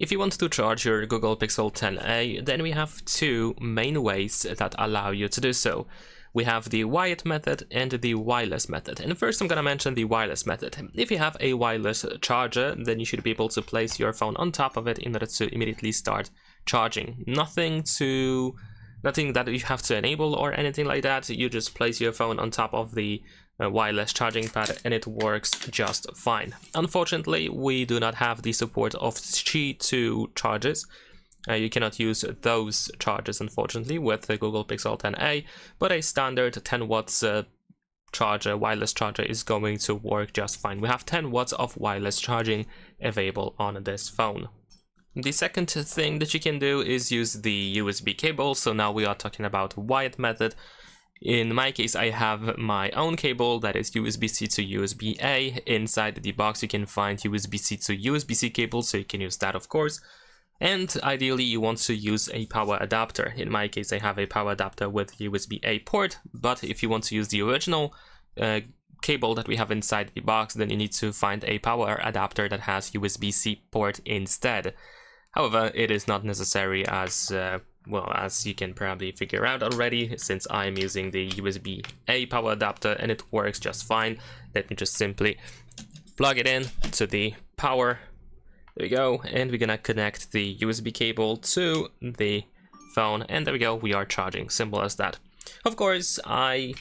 If you want to charge your Google Pixel 10a, then we have two main ways that allow you to do so. We have the wired method and the wireless method. And first I'm gonna mention the wireless method. If you have a wireless charger, then you should be able to place your phone on top of it in order to immediately start charging. Nothing that you have to enable or anything like that. You just place your phone on top of the wireless charging pad and it works just fine. Unfortunately, we do not have the support of Qi 2 chargers. You cannot use those chargers, unfortunately, with the Google Pixel 10a, but a standard 10 watts charger, wireless charger, is going to work just fine. We have 10 watts of wireless charging available on this phone. The second thing that you can do is use the USB cable. So now we are talking about wired method. In my case, I have my own cable that is USB-C to USB-A. Inside the box, you can find USB-C to USB-C cable, so you can use that, of course. And ideally, you want to use a power adapter. In my case, I have a power adapter with USB-A port, but if you want to use the original cable that we have inside the box, then you need to find a power adapter that has USB-C port instead. However, it is not necessary as well, as you can probably figure out already, since I'm using the USB-A power adapter and it works just fine. Let me just simply plug it in to the power. There we go, and we're gonna connect the USB cable to the phone, and there we go, we are charging. Simple as that. Of course, I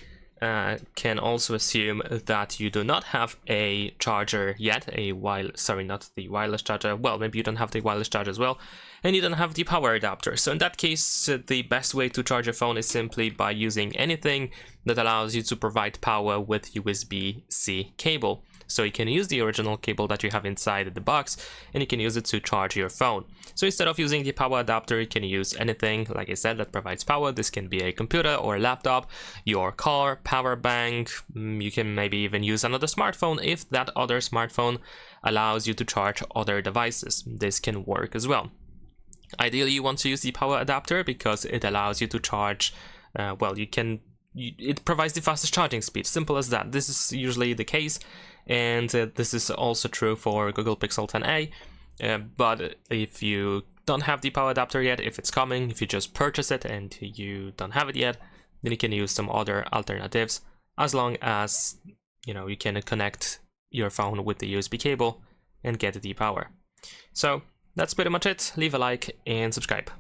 can also assume that you do not have a charger yet, not the wireless charger, well, maybe you don't have the wireless charger as well, and you don't have the power adapter. So in that case, the best way to charge your phone is simply by using anything that allows you to provide power with USB-C cable. So you can use the original cable that you have inside the box and you can use it to charge your phone. So instead of using the power adapter, you can use anything, like I said, that provides power. This can be a computer or a laptop, your car, power bank. You can maybe even use another smartphone if that other smartphone allows you to charge other devices. This can work as well. Ideally, you want to use the power adapter because it allows you to charge, it provides the fastest charging speed. Simple as that. This is usually the case. And this is also true for Google Pixel 10a, but if you don't have the power adapter yet, if it's coming, if you just purchase it and you don't have it yet, then you can use some other alternatives, as long as you can connect your phone with the USB cable and get the power. So that's pretty much it. Leave a like and subscribe.